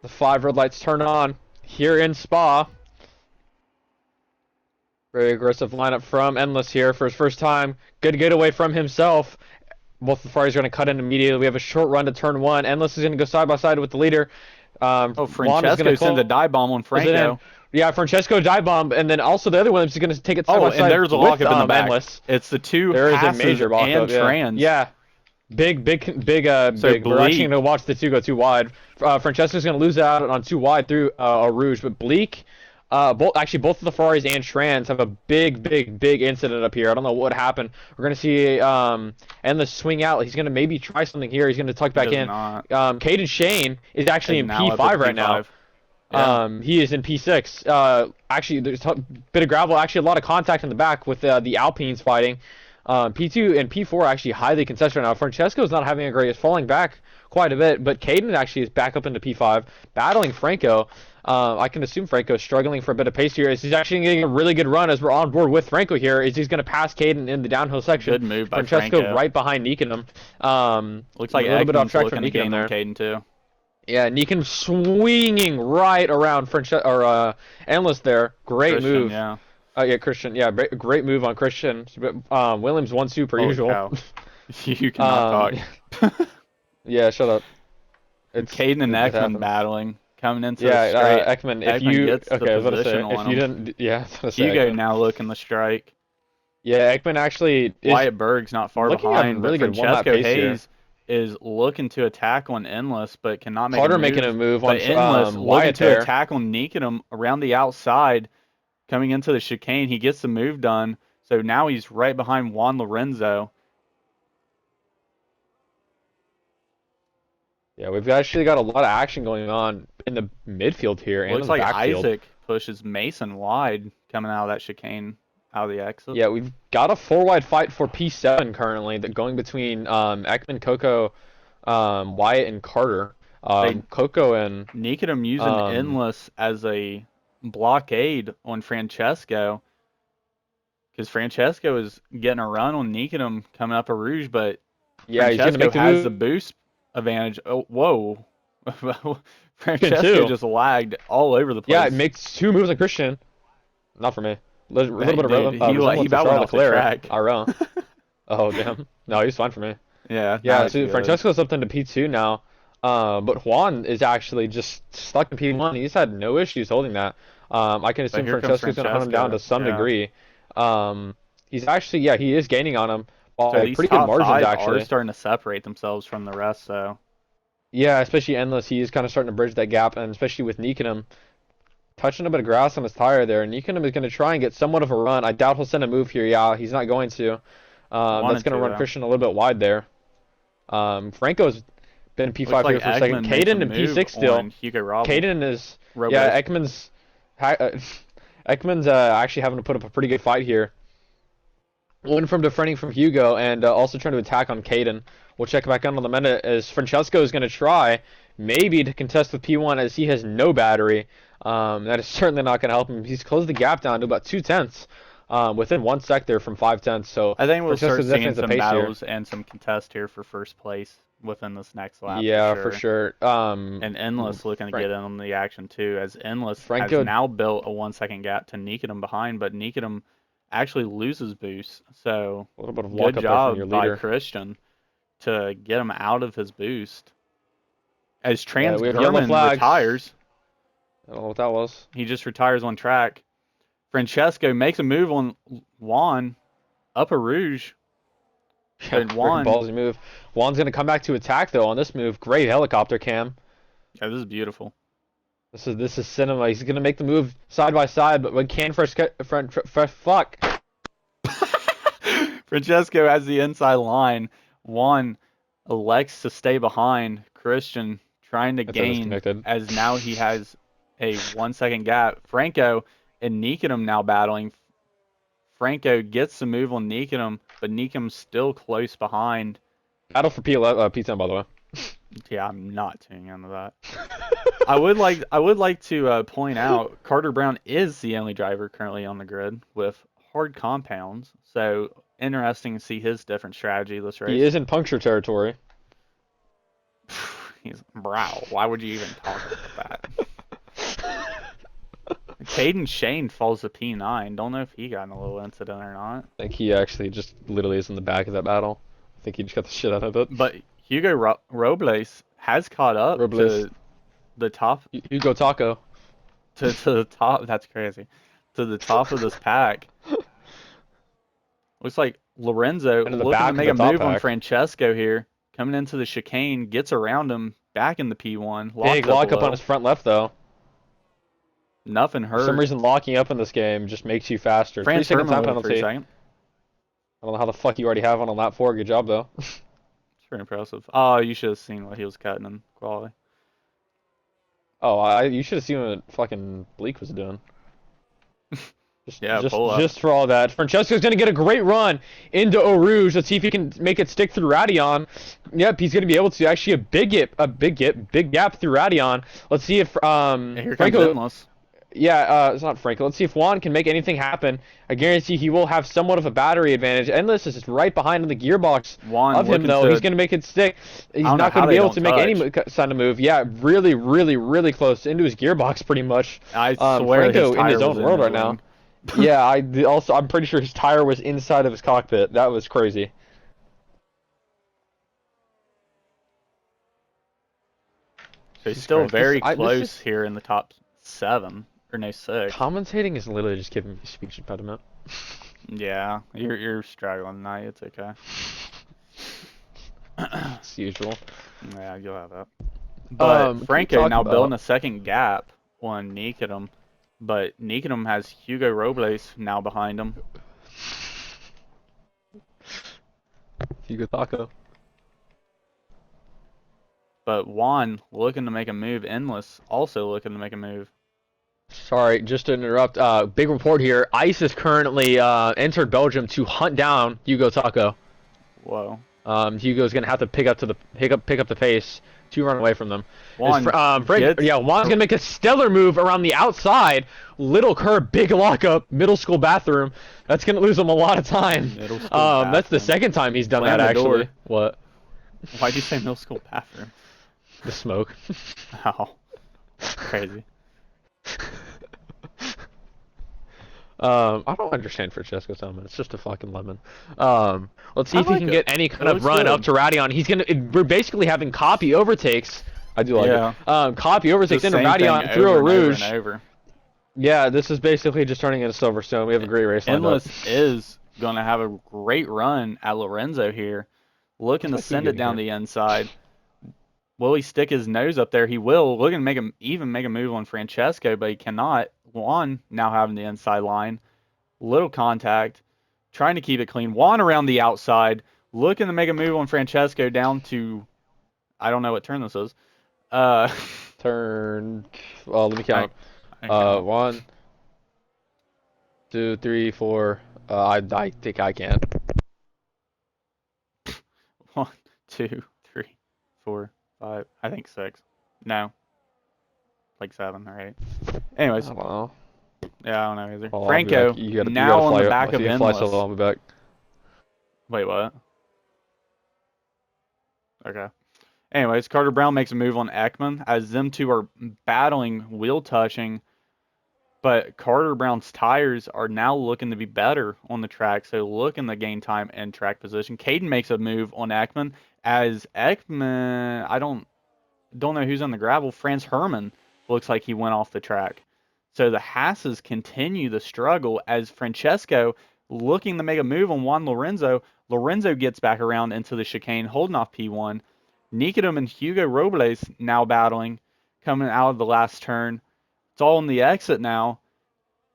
The 5 red lights turn on here in Spa. Very aggressive lineup from Endless here for his first time. Good getaway from himself. Both the Ferraris are going to cut in immediately. We have a short run to turn 1. Endless is going to go side by side with the leader. Oh, Juan is going Francesco to sends a close dive bomb on it in. Franco. Yeah, Francesco dive bomb, and then also the other one is going to take it side Oh, by and side there's a with lockup in the back. Endless. It's the two There is a passes major and lockup. Yeah, trans. yeah. So Big. We're actually going to Bleak. watch the two go too wide. Francesco's going to lose out on too wide through a Rouge, but Bleak, both of the Ferraris and Trans have a big incident up here. I don't know what happened. We're going to see Endless swing out. He's going to maybe try something here. He's going to tuck He back does in. not. Caden Shane is actually Is in now up at the P5 right now. P5. Yeah. He is in P6. Actually, there's a bit of gravel. Actually, a lot of contact in the back with the Alpines fighting. P2 and P4 are actually highly contested right now. Francesco is not having a great. Is falling back quite a bit, but Caden actually is back up into P5, battling Franco. I can assume Franco is struggling for a bit of pace here. He's actually getting a really good run as we're on board with Franco here. Is he's going to pass Caden in the downhill section. Good move by Francesco Franco. right behind Nikanum. Looks like A little bit off Ekman's track looking from to Nikanum gain on there. Caden too. Yeah, Nikan swinging right around Endless there. Great Christian, move. yeah. Yeah, Christian. Yeah, great move on Christian. Williams 1-2 per Holy usual. cow. You cannot talk. Yeah, shut up. Caden and It Ekman happens. battling. Coming into the Yeah, straight. Ekman. If Ekman you gets the okay, I was about to say position if on you him. didn't. Yeah, I was about to say Hugo Ekman. now looking the strike. Yeah, Ekman actually is Wyatt Berg's not far looking at behind, really but good one-lap Francesco pace here. Hayes is looking to attack on Endless, but cannot make Carter a move. making a move on But Endless looking Wyatt to there. attack on Nikodem around the outside, coming into the chicane. He gets the move done, so now he's right behind Juan Lorenzo. Yeah, we've actually got a lot of action going on in the midfield here and Looks in the like backfield. Isaac pushes Mason wide coming out of that chicane, out of the exit. Yeah, we've got a 4 wide fight for P7 currently that going between Ekman, Coco, Wyatt, and Carter. Coco and Nikodem using um, Endless as a blockade on Francesco, because Francesco is getting a run on Nikodem coming up a Rouge, but yeah, he's gonna Francesco make the has the move boost advantage. Oh, whoa. Christian Francesco too. just lagged all over the Yeah, it place. makes 2 moves on Christian. Not for me. A little bit of Dude, he resemblance to about went Charles off the Leclerc. track. IRL. Oh damn. No, he's fine for me. Yeah, now Yeah, he's so good. Francesco's up into P2 now. But Juan is actually just stuck in P1. He's had no issues holding that. I can But assume here comes Francesco's going to hunt him down Francesco. to some Yeah. degree. He's actually, yeah, he is gaining on him So by these pretty good top margins, five are actually. starting to separate themselves from the rest, so. Yeah, especially Endless. He is kind of starting to bridge that gap, and especially with Nikanum touching a bit of grass on his tire there. Nikanum is going to try and get somewhat of a run. I doubt he'll send a move here. Yeah, he's not going to. That's Wanted going to to, run though. Christian a little bit wide there. Franco's been in Looks P5 like here for a second. Ekman makes a Caden in move P6 still. on Hugo Robles. Caden is Robles. yeah. Ekman's actually having to put up a pretty good fight here. Win from defending from Hugo and also trying to attack on Caden. We'll check back on the minute as Francesco is going to try maybe to contest with P1 as he has no battery. That is certainly not going to help him. He's closed the gap down to about 2/10 within 1 sec there from 5/10. So I think we'll start Francesco's definitely seeing at the some pace here. battles and some contest here for first place within this next lap. Yeah, for for sure. sure. And Endless looking to Frank, get in on the action too, as Endless has Franco. now built a 1 second gap to Nikodem behind, but Nikodem actually loses boost. So A little bit of good luck up there from your job by leader. Christian to get him out of his boost. As Trans We have yellow German flags. retires, I don't know what that was. he just retires on track. Francesco makes a move on Juan, Upper Rouge. Yeah, And freaking Juan, ballsy move. Juan's gonna come back to attack though on this move. Great helicopter cam. yeah, this is beautiful. This is cinema. He's gonna make the move side by side, but when can fuck. Francesco has the inside line. Juan elects to stay behind. Christian trying to It's gain disconnected. as now he has a 1 second gap. Franco and Nikodem now battling. Franco gets the move on Nikodem, but Nikodem's still close behind. Battle for P11, P10 by the way. Yeah, I'm not tuning into that. I would like to point out Carter Brown is the only driver currently on the grid with hard compounds. So interesting to see his different strategy this race. He is in puncture territory. He's brow. Why would you even talk about that? Caden Shane falls to P9. Don't know if he got in a little incident or not. I think he actually just literally is in the back of that battle. I think he just got the shit out of it. But Hugo Robles has caught up Robles. to the top. Hugo Taco. To the top. That's crazy. To the top of this pack. Looks like Lorenzo Into the looking to back of make the a top move on pack. Francesco here. Coming into the chicane, gets around him, back in the P1. Big Locks up lockup on his front left, though. Nothing For some hurt. reason, locking up in this game just makes you faster. Franz 3 second Herman time with a 3 penalty. second. I don't know how the fuck you already have one on lap 4. Good job, though. It's pretty impressive. Oh, you should have seen what he was cutting in quality. Oh, you should have seen what fucking Bleak was doing. Yeah, pull up. Just for all that, Francesco's gonna get a great run into Eau Rouge. Let's see if he can make it stick through Radion. Yep, he's gonna be able to. Actually, big gap through Radion. Let's see if Here comes Franco. Endless. Yeah, it's not Franco. Let's see if Juan can make anything happen. I guarantee he will have somewhat of a battery advantage. Endless is just right behind in the gearbox Juan of him, though. He's going to make it stick. He's don't know not how going to they be able don't to make any touch. kind of move. Yeah, really, really, really close into his gearbox, pretty much. I swear Franco his in tire his own was in world his right now. wing. Yeah, I'm pretty sure his tire was inside of his cockpit. That was crazy. So he's still very close This is, here in the top 7 or no 6. commentating is literally just giving me speech impediment. Yeah, you're struggling tonight. It's okay. It's usual. Yeah, you'll have that. But Franco now building a second gap on Nikodem. But Nikodem has Hugo Robles now behind him. Hugo Taco. But Juan looking to make a move. Endless also looking to make a move. Sorry, just to interrupt. Big report here. ICE is currently entered Belgium to hunt down Hugo Taco. Whoa. Hugo's gonna have to pick up the pace to run away from them. Juan Juan's gonna make a stellar move around the outside. Little curve, big lockup, middle school bathroom. That's gonna lose him a lot of time. That's the second time he's done that actually. What? Why'd you say middle school bathroom? The smoke. Wow. Crazy. I don't understand Francesco's helmet. It's just a fucking lemon. Let's see if he can get any kind of run up to Radion. We're basically having copy overtakes. I do like it. Copy overtakes into Radion through Eau Rouge. Yeah, this is basically just turning into Silverstone. We have a great race lined up. Endless is going to have a great run at Lorenzo here. Looking to send it down the inside. Will he stick his nose up there? He will. Looking to make a move on Francesco, but he cannot. Juan now having the inside line. Little contact. Trying to keep it clean. Juan around the outside. Looking to make a move on Francesco down to... I don't know what turn this is. Turn... Well, let me count. 1, 2, 3, 4. I think I can. 1, 2, 3, 4, 5. I think 6. No. Like 7 or 8. Anyways. I don't know. Yeah, I don't know either. Well, Franco, now on the back of Endless. I'll be back. Wait, what? Okay. Anyways, Carter Brown makes a move on Ekman as them two are battling, wheel touching. But Carter Brown's tires are now looking to be better on the track, so looking to gain time and track position. Caden makes a move on Ekman as Ekman, I don't know who's on the gravel. Franz Herman looks like he went off the track. So the Hasses continue the struggle as Francesco looking to make a move on Juan Lorenzo. Lorenzo gets back around into the chicane, holding off P1. Nikodem and Hugo Robles now battling, coming out of the last turn. It's all on the exit now,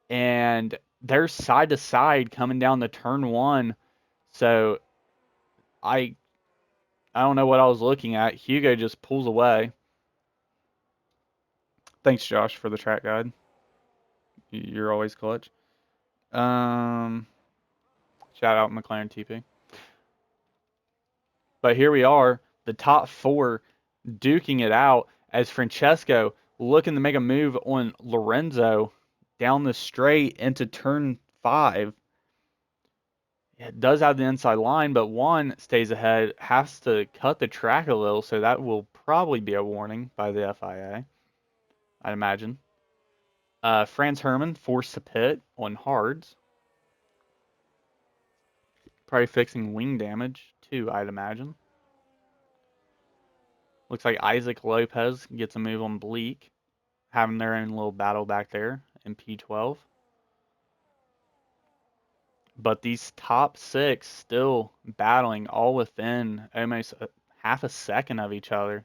and they're side to side coming down the turn 1. So I don't know what I was looking at. Hugo just pulls away. Thanks, Josh, for the track guide. You're always clutch. Shout out McLaren TP. But here we are, the top 4 duking it out as Francesco looking to make a move on Lorenzo down the straight into turn 5. It does have the inside line, but one stays ahead, has to cut the track a little, so that will probably be a warning by the FIA, I'd imagine. Franz Hermann forced to pit on hards, probably fixing wing damage too, I'd imagine. Looks like Isaac Lopez gets a move on Bleak, having their own little battle back there in P12. But these top six still battling all within almost half a second of each other,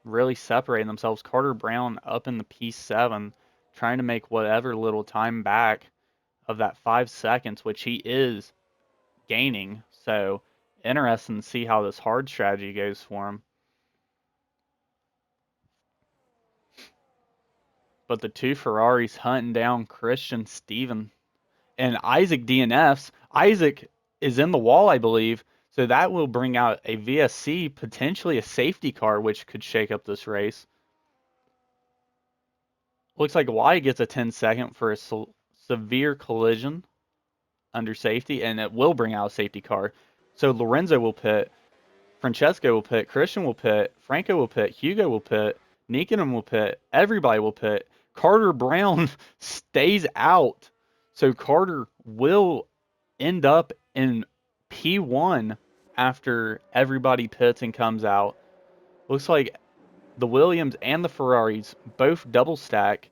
really separating themselves. Carter Brown up in the P7, trying to make whatever little time back of that 5 seconds, which he is gaining. So interesting to see how this hard strategy goes for him. But the two Ferraris hunting down Christian Steven and Isaac DNFs. Isaac is in the wall, I believe. So that will bring out a VSC, potentially a safety car, which could shake up this race. Looks like Y gets a 10-second for a severe collision under safety, and it will bring out a safety car. So Lorenzo will pit, Francesco will pit, Christian will pit, Franco will pit, Hugo will pit, Nikitin will pit, everybody will pit. Carter Brown stays out. So Carter will end up in P1 after everybody pits and comes out. Looks like the Williams and the Ferraris both double stack,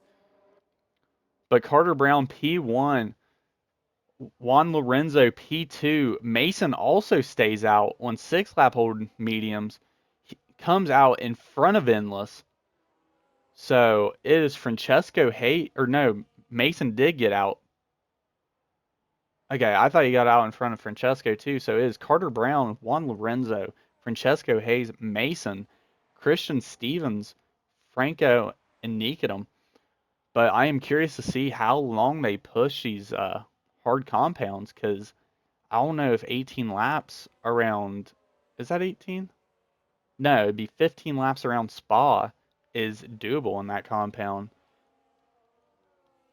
but Carter Brown P1, Juan Lorenzo P2, Mason also stays out on 6 lap hold mediums, he comes out in front of Endless. So it is Francesco Hay, or no, Mason did get out. Okay, I thought he got out in front of Francesco too. So it is Carter Brown, Juan Lorenzo, Francesco Hayes, Mason, Christian Stevens, Franco, and Nikitum. But I am curious to see how long they push these hard compounds, because I don't know if 18 laps around, is that 18? No, it'd be 15 laps around Spa is doable in that compound.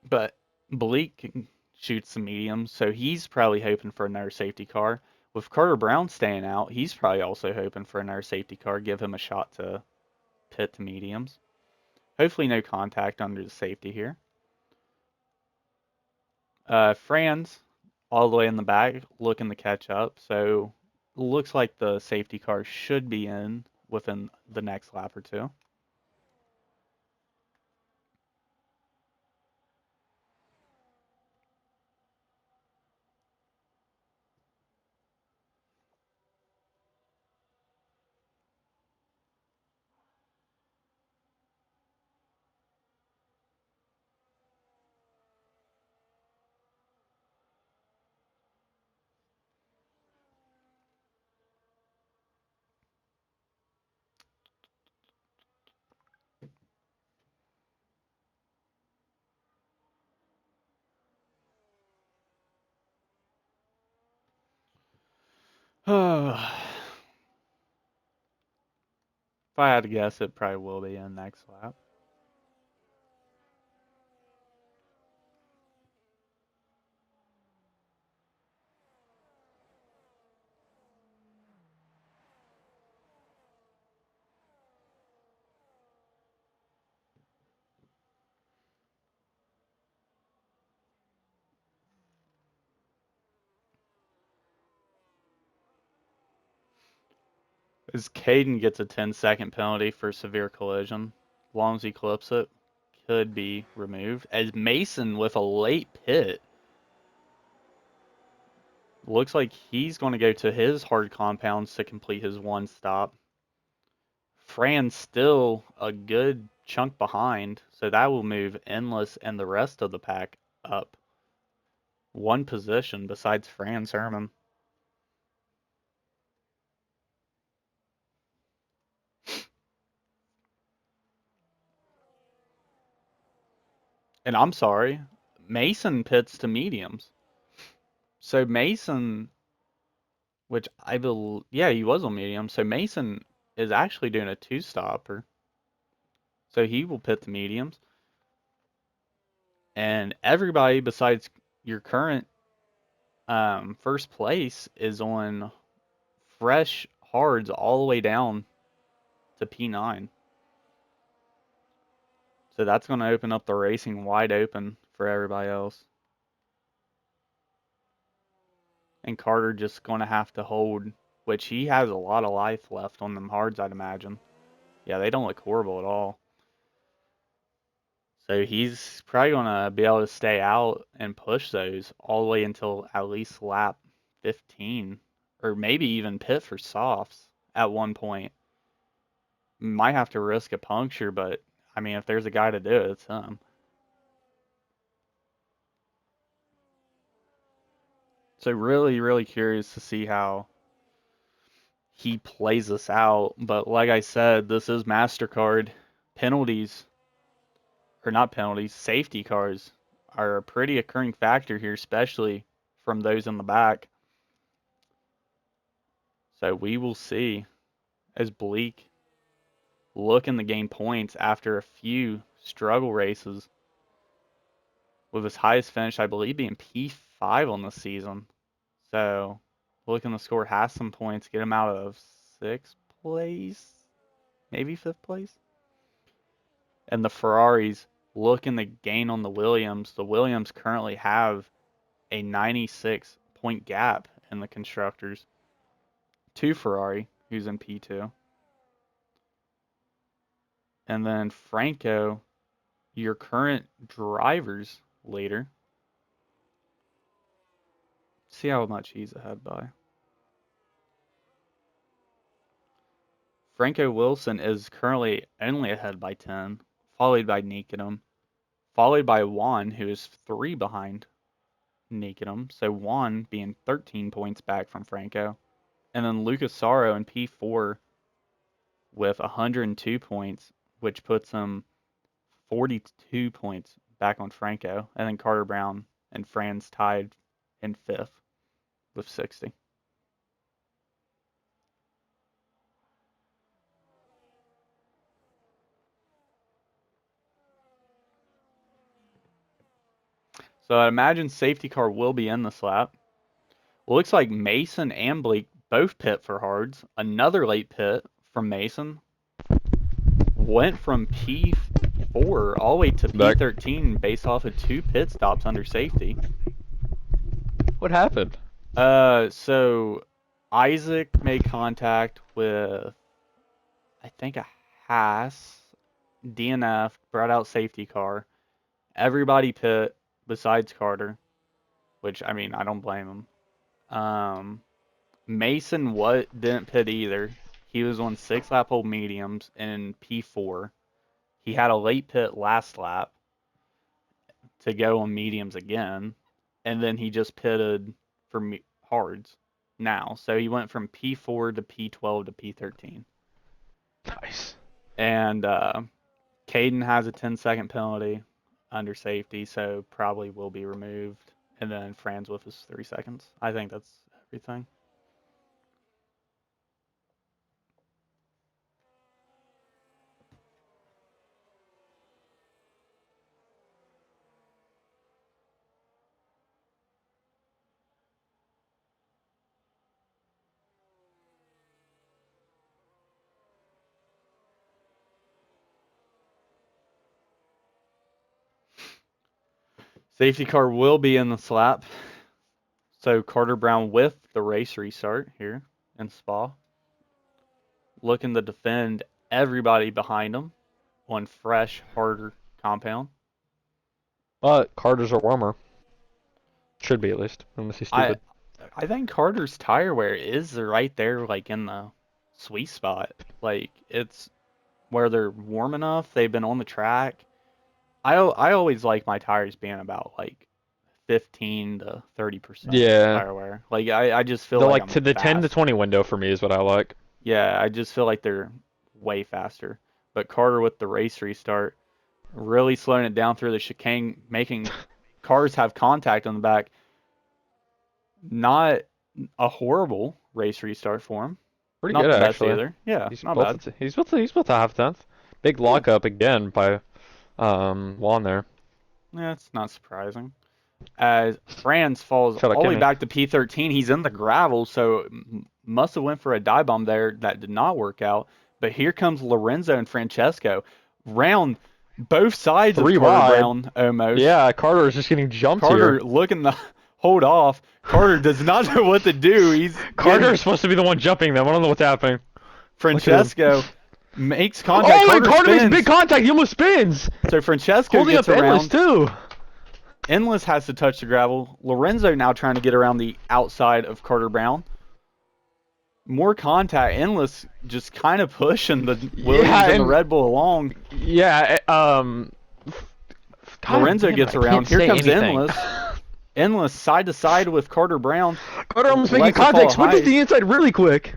But Bleak shoots some mediums, so he's probably hoping for another safety car. With Carter Brown staying out, he's probably also hoping for another safety car, give him a shot to pit to mediums. Hopefully no contact under the safety here. Franz, all the way in the back, looking to catch up, so looks like the safety car should be in within the next lap or two. If I had to guess, it probably will be in next lap. As Caden gets a 10-second penalty for severe collision, as long as he clips it, could be removed. As Mason with a late pit, looks like he's going to go to his hard compounds to complete his one stop. Fran's still a good chunk behind, so that will move Endless and the rest of the pack up one position besides Franz Herman. And I'm sorry, Mason pits to mediums. So Mason, which I believe, yeah, he was on medium. So Mason is actually doing a two-stopper. So he will pit the mediums. And everybody besides your current First place is on fresh hards all the way down to P9. So that's going to open up the racing wide open for everybody else. And Carter just going to have to hold, which he has a lot of life left on them hards, I'd imagine. Yeah, they don't look horrible at all. So he's probably going to be able to stay out and push those all the way until at least lap 15, or maybe even pit for softs at one point. Might have to risk a puncture, but I mean, if there's a guy to do it, it's him. So really, really curious to see how he plays this out. But like I said, this is MasterCard. Penalties, or not penalties, safety cars are a pretty occurring factor here, especially from those in the back. So we will see as Bleak looking to gain points after a few struggle races, with his highest finish, I believe, being P5 on the season. So looking to score half some points, get him out of 6th place, maybe 5th place. And the Ferraris looking to gain on the Williams. The Williams currently have a 96 point gap in the constructors to Ferrari, who's in P2. And then Franco, your current drivers leader. See how much he's ahead by. Franco Wilson is currently only ahead by 10, followed by Nikodem, followed by Juan, who is 3 behind Nikodem. So Juan being 13 points back from Franco. And then Lucas Saro in P4 with 102 points, which puts him 42 points back on Franco. And then Carter Brown and Franz tied in 5th with 60. So I imagine safety car will be in this lap. Well, looks like Mason and Blake both pit for hards. Another late pit from Mason. Went from P4 all the way to Back. P13 based off of 2 pit stops under safety. What happened? So Isaac made contact with, I think, a Haas, DNF, brought out safety car. Everybody pit besides Carter, which, I mean, I don't blame him. Mason didn't pit either. He was on 6 lap old mediums in P4. He had a late pit last lap to go on mediums again, and then he just pitted for hards now. So he went from P4 to P12 to P13. Nice. And Caden has a 10-second penalty under safety, so probably will be removed. And then Franz with his 3 seconds. I think that's everything. Safety car will be in the slap. So Carter Brown with the race restart here in Spa. Looking to defend everybody behind him on fresh, harder compound. But Carter's are warmer. Should be at least, unless he's I stupid. I think Carter's tire wear is right there, like in the sweet spot. Like it's where they're warm enough. They've been on the track. I always like my tires being about like 15 to 30% Yeah. tire wear. Like I just feel The like like I'm to the 10 to fast. 20 window for me is what I like. Yeah, I just feel like they're way faster. But Carter with the race restart, really slowing it down through the chicane, making cars have contact on the back. Not a horrible race restart for him. Pretty Not good the best actually. either. Yeah, He's not both bad. he's both a half tenth. Big Yeah, lockup again by Juan there. yeah, it's not surprising. as Franz falls Shout out all the way Kenny. back to P13. He's in the gravel, so must have went for a dive bomb there. That did not work out. But here comes Lorenzo and Francesco. Round both sides of 3 Carter wide. Brown almost. Yeah, Carter is just getting jumped Carter here. looking to hold off. Carter does not know what to do. He's Carter getting is supposed to be the one jumping them. I don't know what's happening. Francesco makes contact. Oh, and Carter Carter makes spins. big contact. He almost spins. So Francesco Holding gets up Endless around. too. Endless has to touch the gravel. Lorenzo now trying to get around the outside of Carter Brown. More contact. Endless just kind of pushing the Williams Yeah, and the and Red Bull along. yeah, God Lorenzo damn, gets I around. can't Here say comes anything. Endless. Endless side to side with Carter Brown. Carter almost making Likes to contact. follow Switches to high. the inside really quick.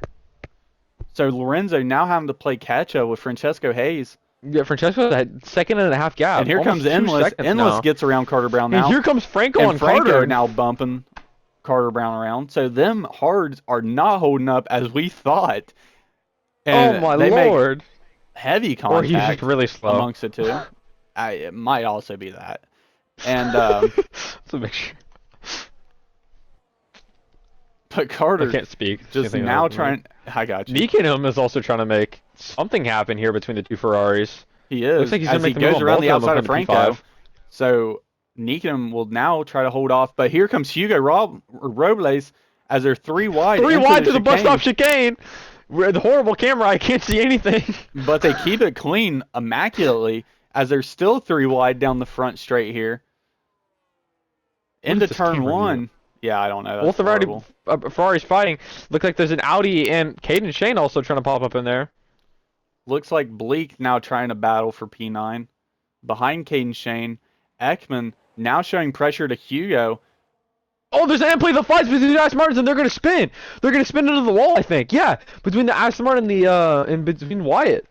So Lorenzo now having to play catch up with Francesco Hayes. Yeah, Francesco had 2.5 gap. And here almost comes 2 Endless. seconds Endless now. gets around Carter Brown And now. here comes Franco And on Franco Carter. now bumping Carter Brown around. So them hards are not holding up as we thought. And Oh my they make lord. heavy Or he's just contact really slow. amongst the two. It might also be that. And So make sure. but I Carter can't speak. just Anything now else, man. trying. I got you. Nikanum is also trying to make something happen here between the two Ferraris. He is. Looks like he's as gonna he make the move goes on around both the of them outside of up into Franco. P5. So Nikanum will now try to hold off. But here comes Hugo Robles as they're 3 wide. 3 into wide the to the bus chicane. stop chicane. With the horrible camera, I can't see anything. But they keep it clean immaculately as they're still 3 wide down the front straight here. Into is this turn camera 1. view? Yeah, I don't know. Both That's the horrible. Ferraris fighting. Looks like there's an Audi and Caden Shane also trying to pop up in there. Looks like Bleak now trying to battle for P9. Behind Caden Shane. Ekman now showing pressure to Hugo. Oh, there's an play the fights between the Aston Martins and they're gonna spin. They're gonna spin into the wall, I think. Yeah, between the Aston Martin and the and between Wyatt.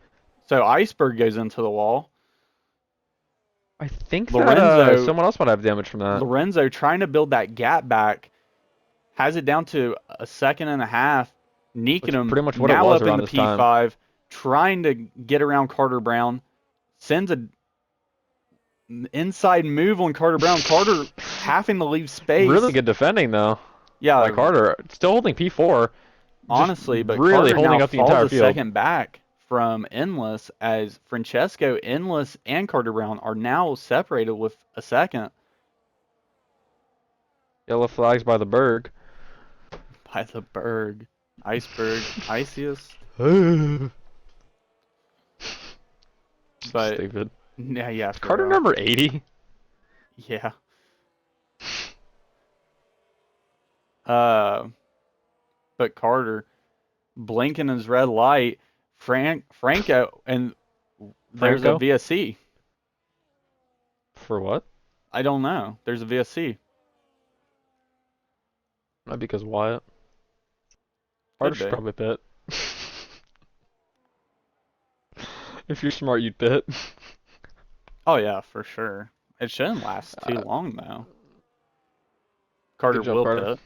So Iceberg goes into the wall. I think that Lorenzo- someone else might have damage from that. Lorenzo trying to build that gap back. Has it down to a second and a half. Nikanum pretty much what it now was up in around the this time. P5. Trying to get around Carter Brown. Sends a inside move on Carter Brown. Carter having to leave space. Really good defending though Yeah, by Carter. Still holding P4. honestly, but really Carter holding now up the falls entire a field. second back from Endless as Francesco, Endless, and Carter Brown are now separated with a second Yellow flags by the Berg. by the Berg. Iceberg, Iceus. But Stupid. yeah, for Carter real. number 80. Yeah. But Carter blinking his red light. Franco, and there's Franco? a VSC. For what? I don't know. There's a VSC. Not because Wyatt. Carter Could should be. probably pit. If you're smart, you'd pit. Oh yeah, for sure. It shouldn't last too long though. Carter Good job, will Carter. pit,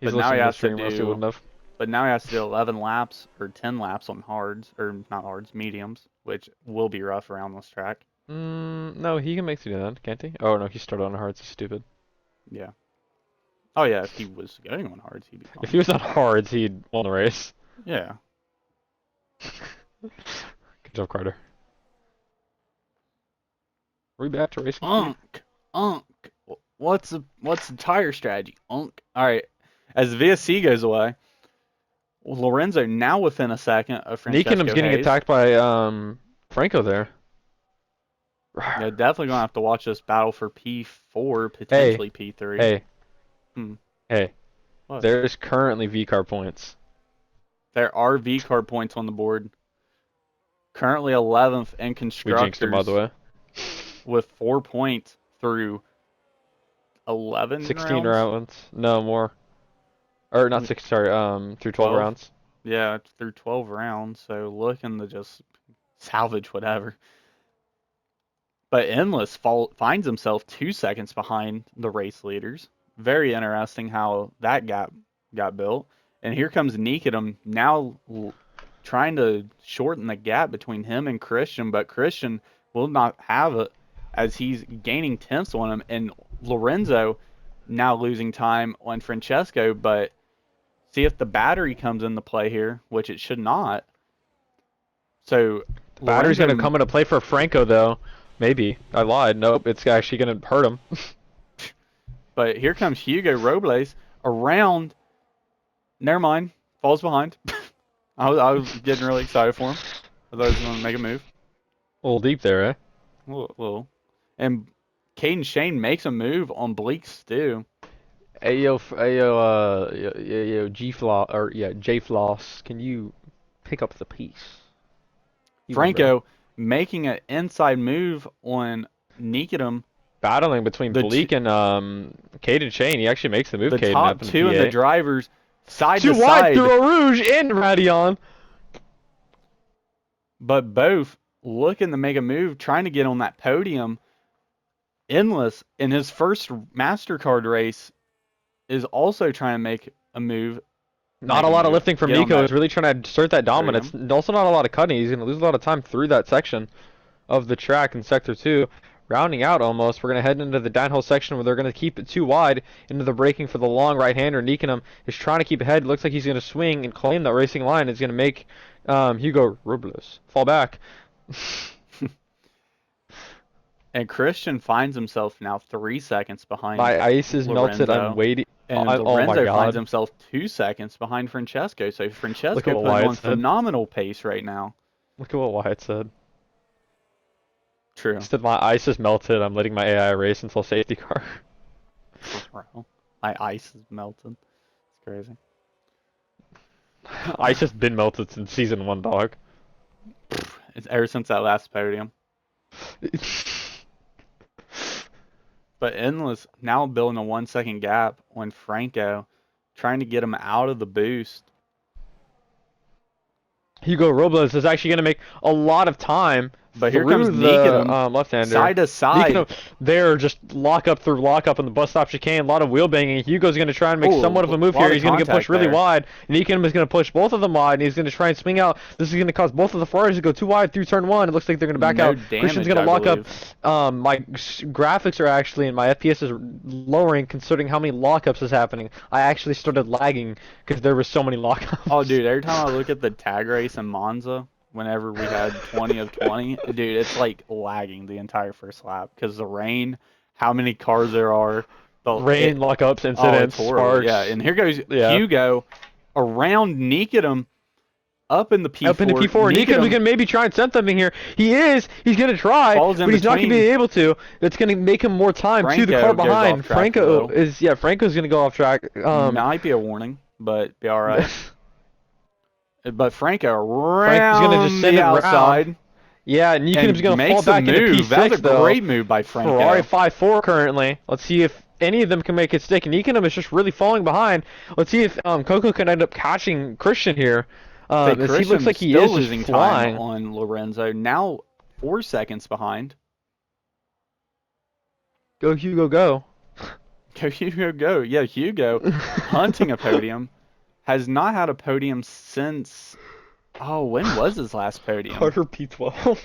He's but now he listening to the has to stream, or else he wouldn't do. have. But now he has to do 11 laps or 10 laps on hards, or not hards, mediums, which will be rough around this track. No, he can make it do that, can't he? Oh no, he started on hards. He's stupid. Yeah. Oh yeah, if he was going on hards, he'd be fine. If he was on hards, he'd won the race. Yeah. Good job, Carter. Are we back to racing? Unk. What's the tire strategy? Unk. All right. As VSC goes away, Lorenzo now within a second of Francesco Nikanum's getting Hayes. attacked by Franco there. Yeah, definitely gonna have to watch this battle for P4, potentially P3. Hey. Hmm. Hey. What? There's currently V-car points. There are V card points on the board. Currently 11th in We constructors jinxed him, by the way. with 4 points through 11 16 rounds. rounds. No, more. Or not 6, sorry, through 12 12. rounds. Yeah, through 12 rounds, so looking to just salvage whatever. But Endless finds himself 2 seconds behind the race leaders. Very interesting how that gap got built. And here comes Nikodem now trying to shorten the gap between him and Christian, but Christian will not have it as he's gaining tenths on him. And Lorenzo now losing time on Francesco, but see if the battery comes into play here, which it should not. So The battery's Lorenzo, gonna come into play for Franco though. Maybe I lied. Nope, it's actually gonna hurt him. but here comes Hugo Robles around. Never mind, falls behind. I was getting really excited for him. I thought he was going to make a move. A little deep there, eh? A little. And Caden Shane makes a move on Bleak Stew. Yo, G Floss or yeah, J Floss. Can you pick up the piece? Franco making an inside move on Nikodem. Battling between Bleak and Caden Shane. He actually makes the move. The Caden top up in two PA. and the drivers side Too to wide side. through a Rouge and Radion. But both looking to make a move, trying to get on that podium. Endless in his first MasterCard race is also trying to make a move. Not a lot of lifting from Nico. He's really trying to assert that dominance. Also not a lot of cutting. He's going to lose a lot of time through that section of the track in Sector 2. Rounding out almost, we're going to head into the downhill section where they're going to keep it too wide into the braking for the long right-hander. Nikonum is trying to keep ahead. Looks like he's going to swing and claim that racing line. Is going to make Hugo Robles fall back. And Christian finds himself now 3 seconds behind. My ice is Lorenzo. melted. I'm waiting. And Lorenzo finds himself 2 seconds behind Francesco. So Francesco putting on phenomenal pace right now. Look at what Wyatt said. True. He said my ice is melted. I'm letting my AI race until safety car. Bro, my ice is melted. It's crazy. Ice has been melted since season 1, dog. It's ever since that last podium. But Endless now building a 1 second gap on Franco, trying to get him out of the boost. Hugo Robles is actually going to make a lot of time. But here comes Nikodem, left-hander. side to side. Nikodem, they're just lock up through lock up on the bus stop chicane. A lot of wheel banging. Hugo's going to try and make somewhat of a move here. He's going to get pushed really wide. Nikodem is going to push both of them wide, and he's going to try and swing out. This is going to cause both of the Ferraris to go too wide through turn 1. It looks like they're going to back out. Christian's going to lock up. My graphics are actually, and my FPS is lowering considering how many lockups is happening. I actually started lagging because there were so many lockups. Oh, dude, every time I look at the tag race in Monza, whenever we had 20 of 20, dude, it's like lagging the entire first lap because the rain, how many cars there are, the rain, lockups, incidents, sparks. Yeah, and here goes Hugo around Nikodem up in the P4. Up in the P4. Nikodem's gonna maybe try and send something here. He is. He's gonna try, but he's not gonna be able to. It's gonna make him more time to the car behind. Franco's gonna go off track. Might be a warning, but be all right. But Franco's gonna just send the it outside. Around. Yeah, Nikodem's gonna fall back into P6 That's a great move by Franco. Ferrari 5-4 currently. Let's see if any of them can make it stick. Nikodem is just really falling behind. Let's see if Coco can end up catching Christian here. He looks like he is losing flying time on Lorenzo. Now 4 seconds behind. Go Hugo, go. Go Hugo, go. Yeah, Hugo hunting a podium. Has not had a podium since. Oh, when was his last podium? Carter P12.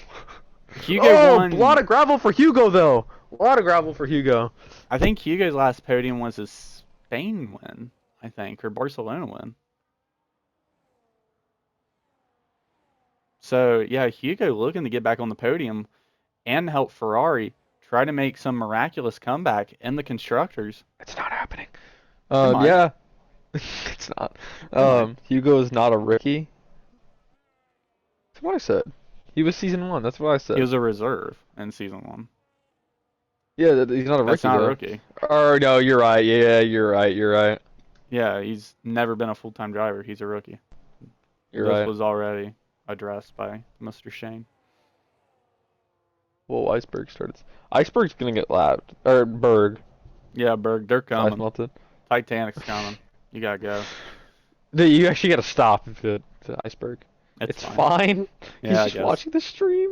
Hugo won. A lot of gravel for Hugo, though. A lot of gravel for Hugo. I think Hugo's last podium was his Spain win, I think, or Barcelona win. So, yeah, Hugo looking to get back on the podium and help Ferrari try to make some miraculous comeback in the constructors. It's not happening. Yeah. It's not. Hugo is not a rookie. That's what I said. He was season 1. That's what I said. He was a reserve in season 1. Yeah, he's not a rookie. That's not a rookie. Or no, you're right. Yeah, you're right. You're right. Yeah, he's never been a full-time driver. He's a rookie. You're right. This was already addressed by Mr. Shane. Well, Iceberg started. Iceberg's gonna get lapped. Or Berg. Yeah, Berg, they're coming. Melted. Titanic's coming. You gotta go. You actually gotta stop to Iceberg. It's fine. Yeah, He's just watching the stream.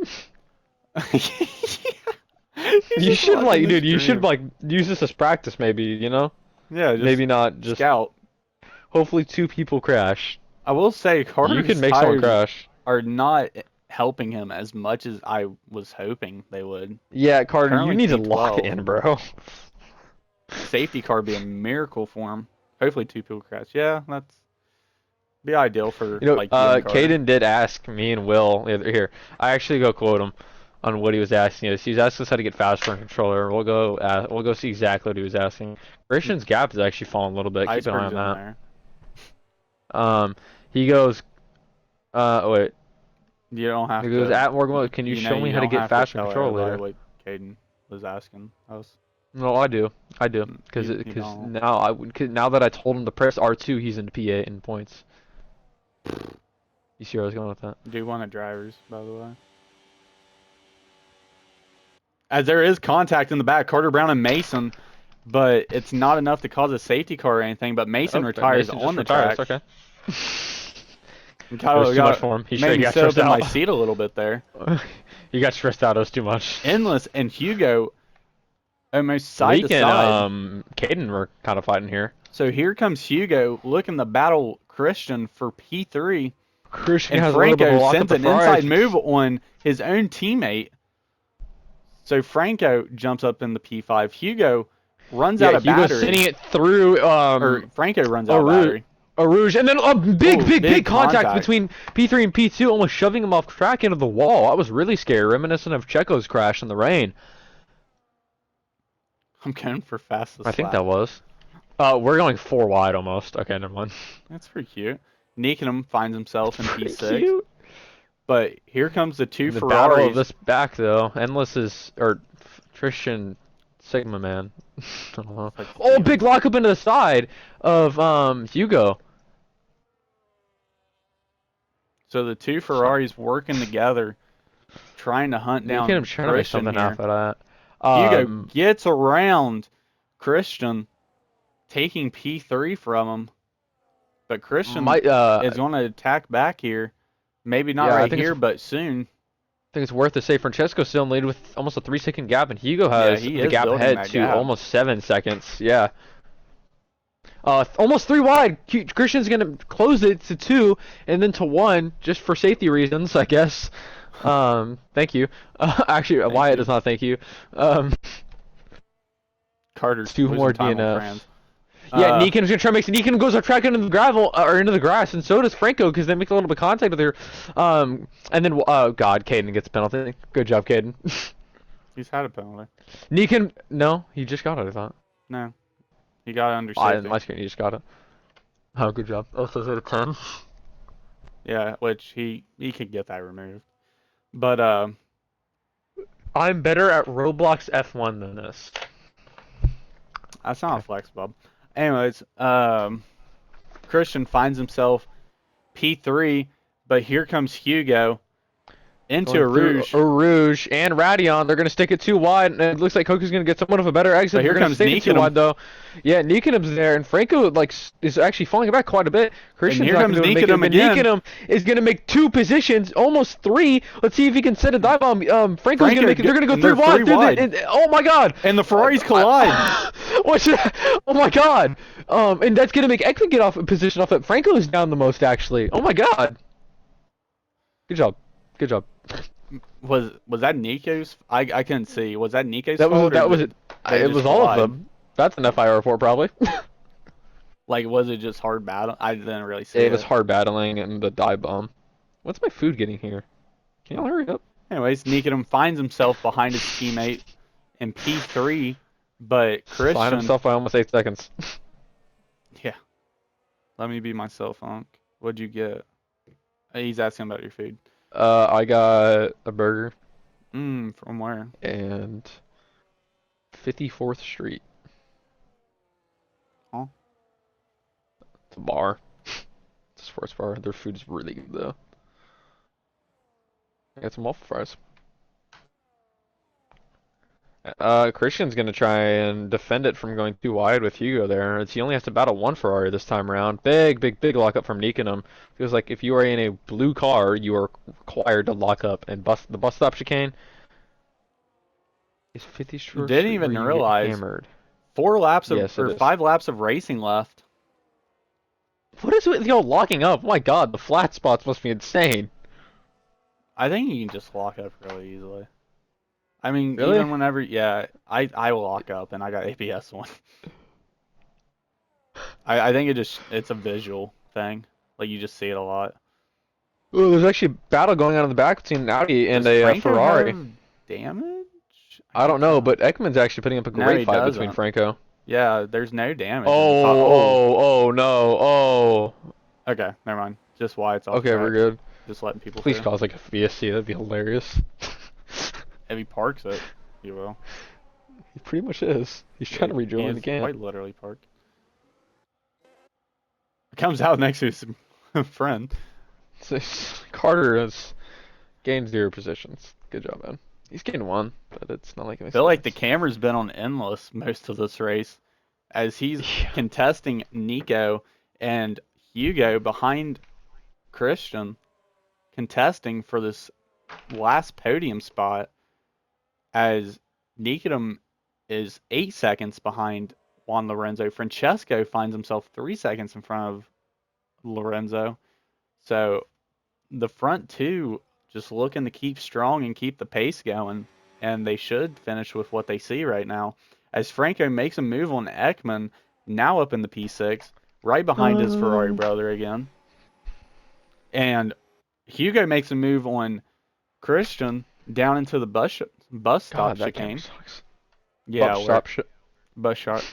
You should you should use this as practice, maybe, you know? Yeah, maybe not just scout. Hopefully 2 people crash. I will say Carter's you can make someone crash. Are not helping him as much as I was hoping they would. Yeah, Carter, Currently you need to P12. lock in, bro. safety car be a miracle for him. Hopefully 2 people crash. Yeah, that's be ideal for like you and Carter. Caden did ask me and Will here. I actually go quote him on what he was asking us. He's asking us how to get faster on controller. We'll go see exactly what he was asking. Christian's gap is actually falling a little bit. Keep an eye Iceberg's in on there. that. He goes, wait. You don't have He to. goes at Morgan. Can you show me how to get faster on controller later? What Caden was asking us. No, I do, because You don't. now that I told him to press R2, he's in P8 in points. You see where I was going with that? Do want a drivers, by the way. As there is contact in the back, Carter Brown and Mason, but it's not enough to cause a safety car or anything. But Mason retires Mason on the retires. track. Okay. It was too much for him. He made me got sit up stressed in my out. seat a little bit there. He got stressed out. It was too much. Endless and Hugo almost side to Leak side. and Caden were kind of fighting here. So here comes Hugo looking to battle Christian for P3. Christian And has a little bit of a Franco lock sends up an the Ferrari. inside move on his own teammate. So Franco jumps up in the P5. Hugo runs out of Hugo's battery. sending it through. Or Franco runs out of battery. A Rouge, and then a big big contact contact between P3 and P2, almost shoving him off track into the wall. That was really scary, reminiscent of Checo's crash in the rain. I'm going for fastest I think lap. that was. We're going 4 wide almost. Okay, never mind. That's pretty cute. Nikanum finds himself in Pretty P6. cute. But here comes the two The Ferraris. battle of this back though. Endless is Christian Sigma man. I don't know. Like Oh, big lockup into the side of Hugo. So the two Ferraris working together, trying to hunt down Trying to make Christian something here. out of that. Hugo gets around Christian, taking P3 from him. But Christian is going to attack back here. Maybe not right here, but soon. I think it's worth to say Francesco's still in lead with almost a 3-second gap, and Hugo has the gap ahead to almost 7 seconds. Yeah. Almost 3 wide. Christian's going to close it to 2 and then to 1 just for safety reasons, I guess. Thank you. Actually, Wyatt does not thank you. Carter's 2 more time on DNF. France. Yeah, Nikan's gonna try to make. Nikan goes off track into the gravel or into the grass, and so does Franco because they make a little bit of contact with her. And then God, Caden gets a penalty. Good job, Caden. He's had a penalty. Nikan, no, he just got it. I thought. No, he got it under safety. My screen, he just got it. Oh, good job. Oh, so is it a 10? Yeah, which he could get that removed. But I'm better at Roblox F1 than this. that's not a flex, bub. Anyways, Christian finds himself P3, but here comes Hugo into a Rouge. A Rouge and Radion. They're going to stick it 2 wide, and it looks like Coker's going to get somewhat of a better exit. But here comes Nikanum. 2 wide, though. Yeah, Nikanum's there, and Franco is actually falling back quite a bit. Christian's here comes Nikanum again. Nikanum is going to make 2 positions, almost 3. Let's see if he can set a dive bomb. Franco's going to make it. They're going to go 3 wide. 3 wide. Oh my God! And the Ferraris collide. What's that? Oh my God! And that's going to make Ekman get off position off it. Franco is down the most, actually. Oh my God! Good job. Good job. Was that Nico's? I couldn't see. Was that Nico's That fault? was it. It was all of them. That's an FIR report probably. Like, was it just hard battle? I didn't really see it was hard battling and the dive bomb. What's my food getting here? Can y'all hurry up? Anyways, Nikodem finds himself behind his teammate in P3, but Christian... Find himself by almost 8 seconds. Yeah. Let me be myself, Unc. What'd you get? He's asking about your food. I got a burger. From where? And 54th Street. Huh? It's a bar. It's a sports bar. Their food is really good though. I got some waffle fries. Christian's gonna try and defend it from going too wide with Hugo there. He only has to battle 1 Ferrari this time around. Big lockup from Nikanum. Feels like if you are in a blue car, you are required to lock up and bust the bus stop chicane. Is 50 short? Didn't even realize. Hammered. 4 laps of or 5 laps of racing left. What is with y'all locking up? Oh my God, the flat spots must be insane. I think you can just lock up really easily. I mean, Really? even whenever, yeah, I lock up and I got ABS on. I think it's a visual thing. Like you just see it a lot. Well, there's actually a battle going on in the back between an Audi and Does a Franco Ferrari. have damage? I I don't can't know, tell. but Ekman's actually putting up a No, great he fight between doesn't. Franco. Yeah, there's no damage in the top. Oh, Oh, oh, oh no, oh. okay, never mind. Just why it's off Okay, we're track. good. Just letting people Please through. cause like a VSC, that'd be hilarious. If he parks it, he will. He pretty much is. He's Yeah, trying to he rejoin the is game. quite literally parked. Comes out next to his friend. So, Carter has gained 0 positions. Good job, man. He's gained 1, but it's not like it I makes feel a like the difference. camera's been on endless most of this race as he's Yeah. contesting Nico and Hugo behind Christian, contesting for this last podium spot as Nikodem is 8 seconds behind Juan Lorenzo. Francesco finds himself 3 seconds in front of Lorenzo. So the front two just looking to keep strong and keep the pace going, and they should finish with what they see right now. As Franco makes a move on Ekman, now up in the P6, right behind his Ferrari brother again. And Hugo makes a move on Christian down into the bus stop God, that camera chicane. sucks. Yeah, where Buckshot. bus shot.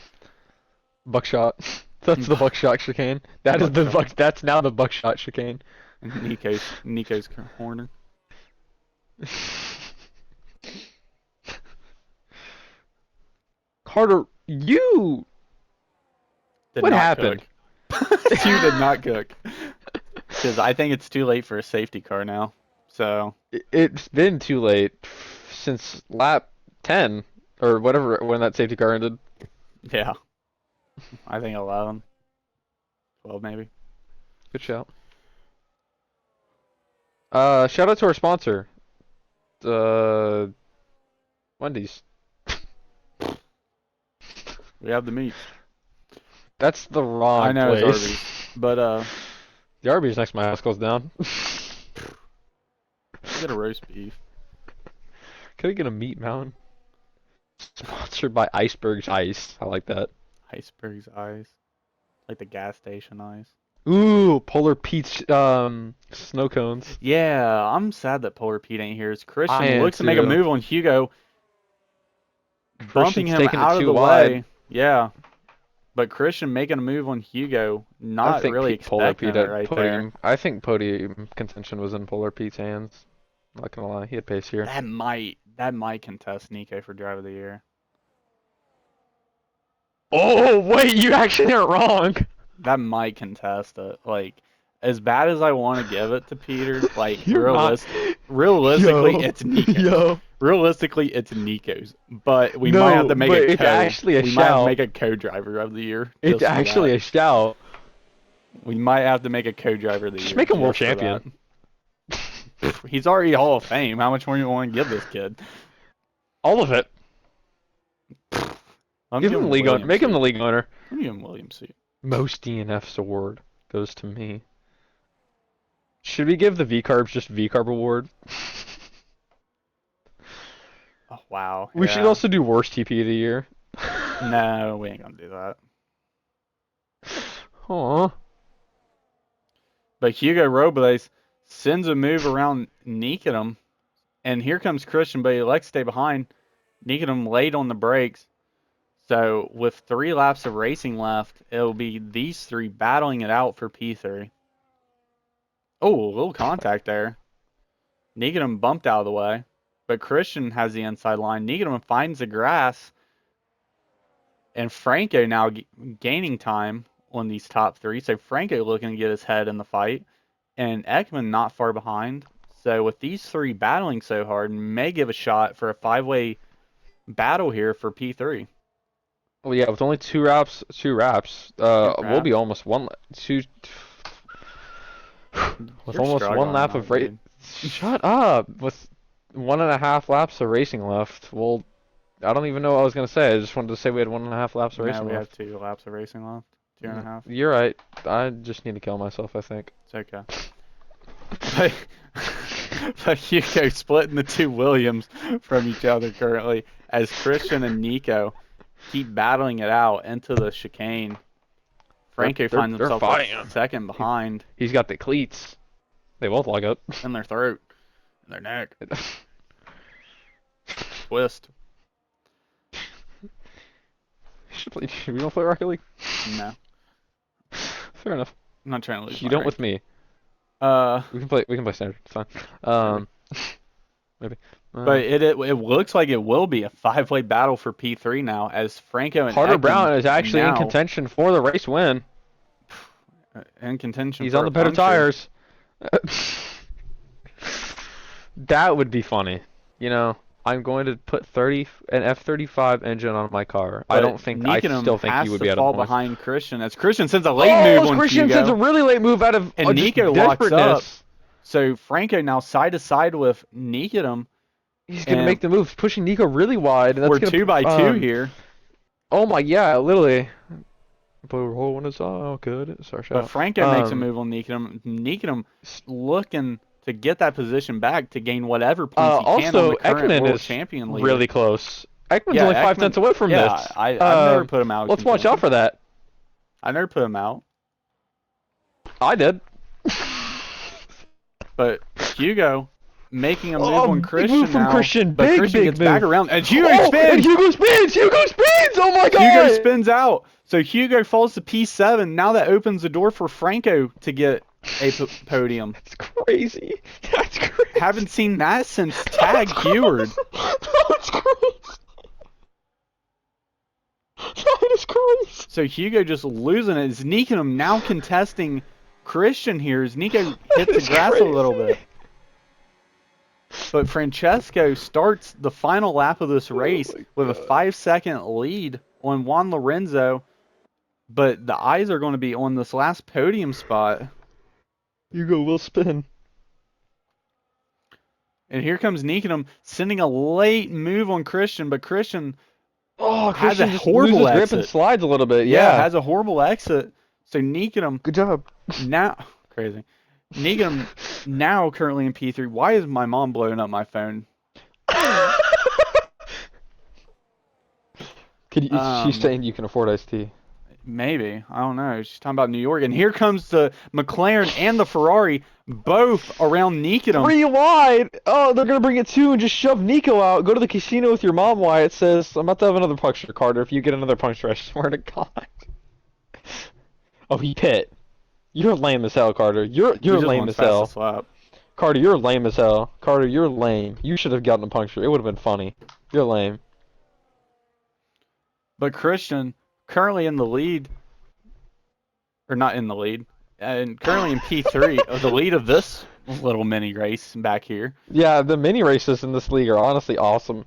Buckshot. That's the buckshot chicane. That is the Buckshot. buck. That's now the buckshot chicane. And Nico's corner. Carter, you. Did What not cook. happened? You did not cook. Because I think it's too late for a safety car now. So It's been too late since lap 10 or whatever when that safety car ended. yeah, I think 11, 12 maybe. Good shout. Shout out to our sponsor, uh, Wendy's. We have the meat. That's the I wrong know it's place. Arby's, but The Arby's next to my house goes down. we get a roast beef. Could I get a meat mountain? Sponsored by Iceberg's Ice. I like that. Iceberg's eyes, like the gas station eyes. Ooh, Polar Pete's snow cones. Yeah, I'm sad that Polar Pete ain't here. As I Christian am looks to make a too. move on Hugo, bumping Christian's him taking it out of too the wide. way. Yeah, but Christian making a move on Hugo, I not think really Polar expecting Pete it had right there. podium. I think podium contention was in Polar Pete's hands. Not gonna lie, he had pace here. That might contest Nico for driver of the year. Oh wait, you actually are wrong. That might contest it. Like, as bad as I want to give it to Peter, like You're not. realistically, Yo, it's Nico's. yo. Realistically, it's Nico's. But we might have No, to make but a it's actually a we might have to make shout. a co-driver of the year It's just for actually that. a shout. We might have to make a co-driver of the Just year make him world just for champion. that. He's already Hall of Fame. How much more you want to give this kid? All of it. I'm Give him the giving league owner. Williams Make him the seat. league owner. I'm giving Williams seat. Most DNFs award goes to me. Should we give the V Carbs just V Carb award? Oh wow. We should Yeah. also do worst TP of the year. No, we ain't gonna do that. Aw. But Hugo Robles sends a move around Nikodem, and here comes Christian, but he elects to stay behind. Nikodem late on the brakes. So with 3 laps of racing left, it'll be these three battling it out for P3. Oh, a little contact there. Nikodem bumped out of the way, but Christian has the inside line. Nikodem finds the grass, and Franco now gaining time on these top 3. So Franco looking to get his head in the fight, and Ekman not far behind. So with these 3 battling so hard, may give a shot for a 5-way battle here for P3. Well, yeah, with only two wraps, we'll be almost two. With You're almost one struggling lap tonight, of race. dude. Shut up! With 1.5 laps of racing left. Well, I don't even know what I was gonna say. I just wanted to say we had 1.5 laps of No, racing we have left. 2 laps of racing left. 2.5. You're right. I just need to kill myself, I think. It's okay. But But Hugo splitting the two Williams from each other currently as Christian and Nico keep battling it out into the chicane. Franco finds They're himself fighting. a second behind He's got the cleats. They both lock up. in their throat, in their neck. Twist. Should we don't play Rocket League? No, Fair enough. I'm not trying to lose You my don't rank. with me. Uh, We can play standard. It's fine. Maybe. but it looks like it will be a 5-way battle for P3 now, as Franco and Carter Ekman Brown is actually in now contention for the race win. in contention. He's for on a the better puncture. tires. That would be funny. You know, I'm going to put an F35 engine on my car. I But don't think. I Nicanum still think has you would to be out fall of points. behind Christian, as Christian sends a late move on Christian Hugo. sends a really late move out of And just Nico locks up. desperateness. So Franco now side to side with Nicanum. He's gonna And make the move, pushing Nico really wide. And that's we're gonna, 2x2 here. Oh my, yeah, literally. But we're holding us all good. Sorry, shout But out. Franco makes a move on Nicanum. Nicanum looking to get that position back to gain whatever points he can on Also, the current Ekman world is champion leader. really close. Ekman's Yeah, only 5 Ekman- tenths away from yeah, this. I've never put him out. of Let's watch out contention. for that. I never put him out. I did. But Hugo making a move Oh, on big Christian move from now. Christian. But Big, Christian big gets back move. around. And Hugo And spins! Hugo spins! Hugo spins! Oh my god! Hugo spins out. So Hugo falls to P7. Now that opens the door for Franco to get a podium. That's crazy. That's crazy. Haven't seen that since Tag Heward. That's crazy. That is crazy. So Hugo just losing it. Is Nicanum now contesting Christian here as Nico hits the grass a little bit. But Francesco starts the final lap of this race with a 5-second lead on Juan Lorenzo. But the eyes are going to be on this last podium spot. Hugo will spin. And here comes Nicanum sending a late move on Christian, but Christian Oh, has Christian a just horrible loses grip exit. and slides a little bit. Yeah, Yeah. has a horrible exit. So Nicanum Good job. now crazy. Nicanum now currently in P3. Why is my mom blowing up my phone? She's saying you can afford iced tea. Maybe. I don't know. She's talking about New York. And here comes the McLaren and the Ferrari, both around Nicanum. 3 wide. Oh, they're gonna bring it 2 and just shove Nico out. Go to the casino with your mom. Why it says I'm about to have another puncture, Carter. If you get another puncture, I swear to God. Oh, he pit. You're lame as hell, Carter. You're He just lame wants as hell. fastest lap. Carter, you're lame as hell. Carter, you're lame. You should have gotten a puncture. It would have been funny. You're lame. But Christian, currently in the lead, or not in the lead, and currently in P3 of the lead of this little mini race back here. Yeah, the mini races in this league are honestly awesome.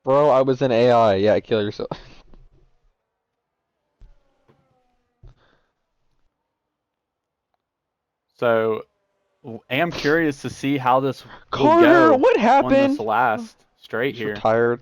Bro, I was in AI. Yeah, kill yourself. So, I am curious to see how this will Carter, go what on happened? this last straight He's here. retired.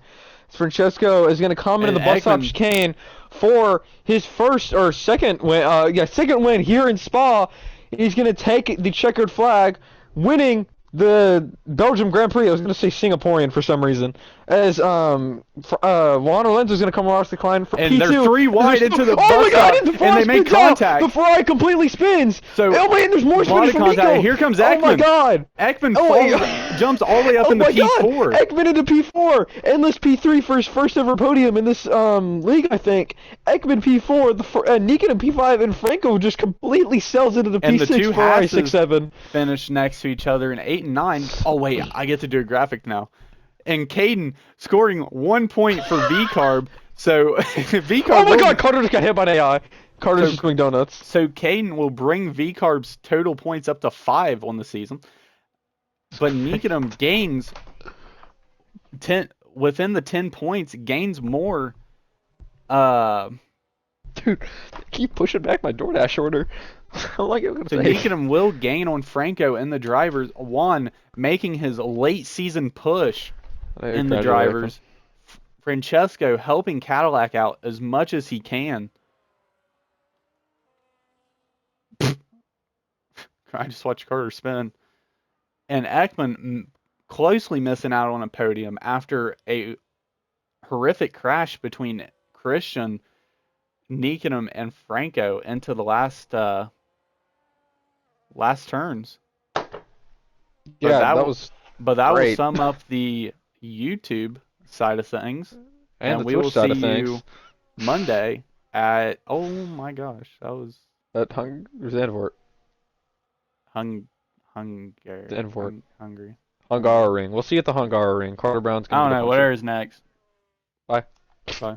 Francesco is going to come into And the bus stop Ekman- chicane for his first or second win. Second win here in Spa. He's going to take the checkered flag, winning the Belgium Grand Prix. I was going to say Singaporean for some reason. As Juan Lorenzo is going to come across the line for And P2. they're 3 wide into the Oh bus my God! stop, And, the and they Ferrari make spins out. contact. The Ferrari completely spins. So, oh wait, and there's more a lot spins of from contact. Nico. Here comes Oh my Ekman. God! Ekman Oh, wait. jumps all the way up Oh into my God! P4. Ekman into P4. Endless P3 for his first ever podium in this league, I think. Ekman P4, Nikan in P5, and Franco just completely sells into the And the P6 two Ferrari Hasses 6-7. finish next to each other in 8 and 9. Oh wait, I get to do a graphic now. And Caden scoring 1 point for VCarb. So VCarb. Oh my God! Carter just got hit by an AI. Carter's So- just doing donuts. So Caden will bring VCarb's total points up to 5 on the season. But Nikanum gains 10 within the 10 points, gains more. Dude, keep pushing back my DoorDash order. I like it. So Nikanum will gain on Franco and the drivers. Juan making his late season push in the drivers. Francesco helping Cadillac out as much as he can. I just watched Carter spin, and Ekman closely missing out on a podium after a horrific crash between Christian, Nikanum, and Franco into the last turns. But Yeah, that that will was but that will great. sum up the YouTube side of things, And and the we will Twitch side see of things. you Monday at oh my gosh, that was At Zandvoort. hung Hunger Zandvoort. hungry. Hungara Ring. We'll see you at the Hungara Ring. Carter Brown's I gonna be don't the know, puncher. whatever's next. Bye. Bye.